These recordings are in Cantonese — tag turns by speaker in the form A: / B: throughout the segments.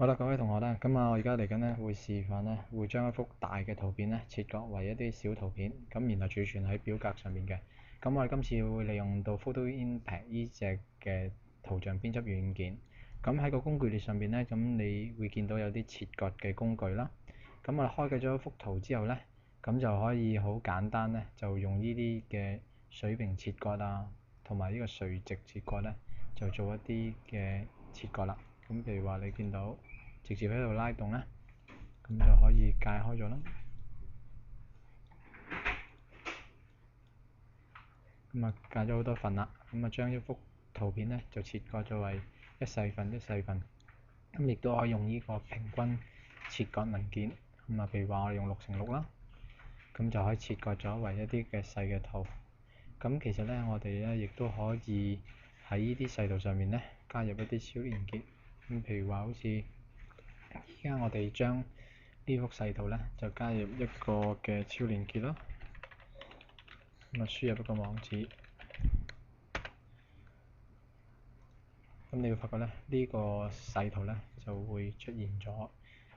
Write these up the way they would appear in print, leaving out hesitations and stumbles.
A: 好啦，各位同學啦，咁我而家嚟緊呢會示範呢，會將一幅大嘅圖片呢切割為一啲小圖片，咁然後儲存喺表格上面嘅。咁我哋今次會利用到 Photo Impact 呢隻嘅圖像編輯軟件。咁喺個工具列上邊呢，咁你會見到有啲切割嘅工具啦。咁我哋開啟咗一幅圖之後呢，咁就可以好簡單呢，就用呢啲嘅水平切割啊，同埋呢個垂直切割呢，就做一啲嘅切割啦。咁譬如話你見到直接喺度拉動咧，咁就可以解開咗啦。咁啊，解咗好多份啦。咁啊，將一幅圖片咧就切割咗為一細份一細份。咁亦都可以用呢個平均切割文件。咁啊，譬如話我哋用6×6啦，咁就可以切割咗為一啲嘅細嘅圖。咁其實咧，我哋咧亦都可以喺呢啲細圖上面咧加入一啲小連結。咁譬如話好似而家我哋將呢幅細圖咧就加入一個嘅超連結啦，咁啊輸入一個網址，咁你會發覺咧呢個細圖咧就會出現咗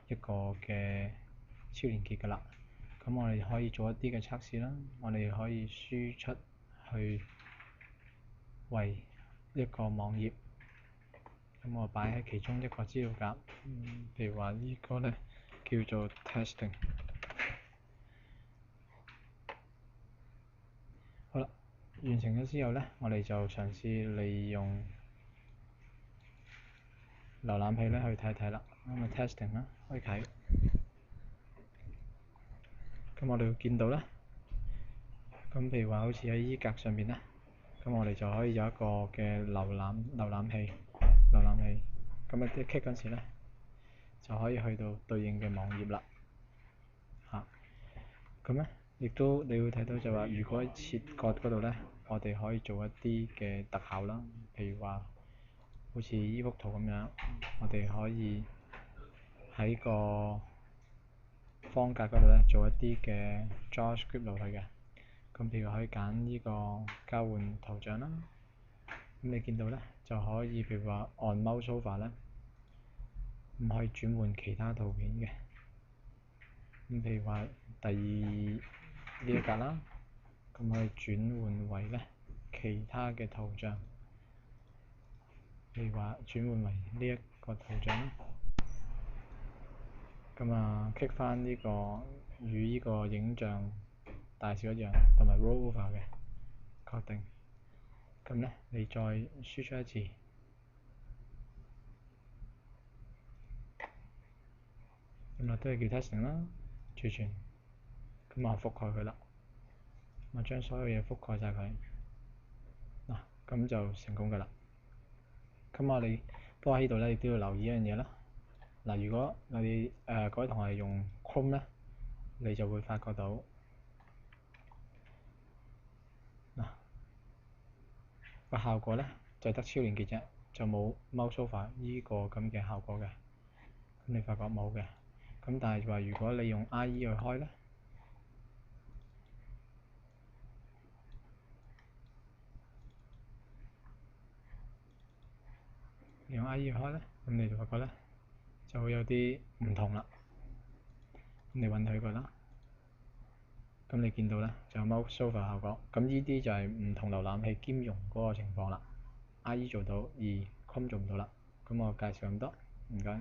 A: 一個嘅超連結㗎啦。咁我哋可以做一啲嘅測試啦，我哋可以輸出去為一個網頁，咁我擺喺其中一個資料夾，譬如話呢個咧叫做 testing。好啦，完成咗之後呢，我哋就嘗試利用瀏覽器咧去睇睇啦。咁啊 testing 啦，開啟。咁我哋會見到咧，咁譬如話好似喺衣格上面咧，咁我哋就可以有一個嘅瀏覽器。咁一 click 嗰時咧，就可以去到對應嘅網頁啦。咁咧，亦都你會睇到就話，如果喺切割嗰度咧，我哋可以做一啲嘅特效啦，譬如話好似依幅圖咁樣，我哋可以喺個方格嗰度咧做一啲嘅 JavaScript 落去嘅。咁譬如可以揀呢個交換圖像啦，咁你見到咧就可以譬如話按 Mouse over 咧，咁可以轉換其他圖片嘅。咁譬如話第二呢一格啦，咁可以轉換為咧其他嘅圖像，譬如話轉換為呢一個圖像啦。咁啊 click 翻呢個與呢個影像大小一樣，同埋 roll over 嘅，確定。咁咧你再輸出一次，咁啊都係叫 testing 啦，儲存。咁啊覆蓋佢啦，咁啊將所有嘢覆蓋晒佢。嗱，咁就成功㗎啦。咁我哋不過喺呢度咧，亦都要留意一樣嘢啦。嗱，如果你各位同學係用 Chrome 咧，你就會發覺到嗱個效果咧就得超連結啫，就冇 Mouse over 呢個咁嘅效果嘅。咁你發覺冇嘅。咁但係話如果你用 IE 去開咧，用 IE 去開咧，咁你就發覺咧就會有啲唔同啦。咁你允許佢啦。咁你見到咧就有 Mouse over 效果，咁呢啲就係唔同瀏覽器兼容嗰個情況啦。IE 做到，而 Chrome 做唔到啦。咁我介紹咁多，唔該。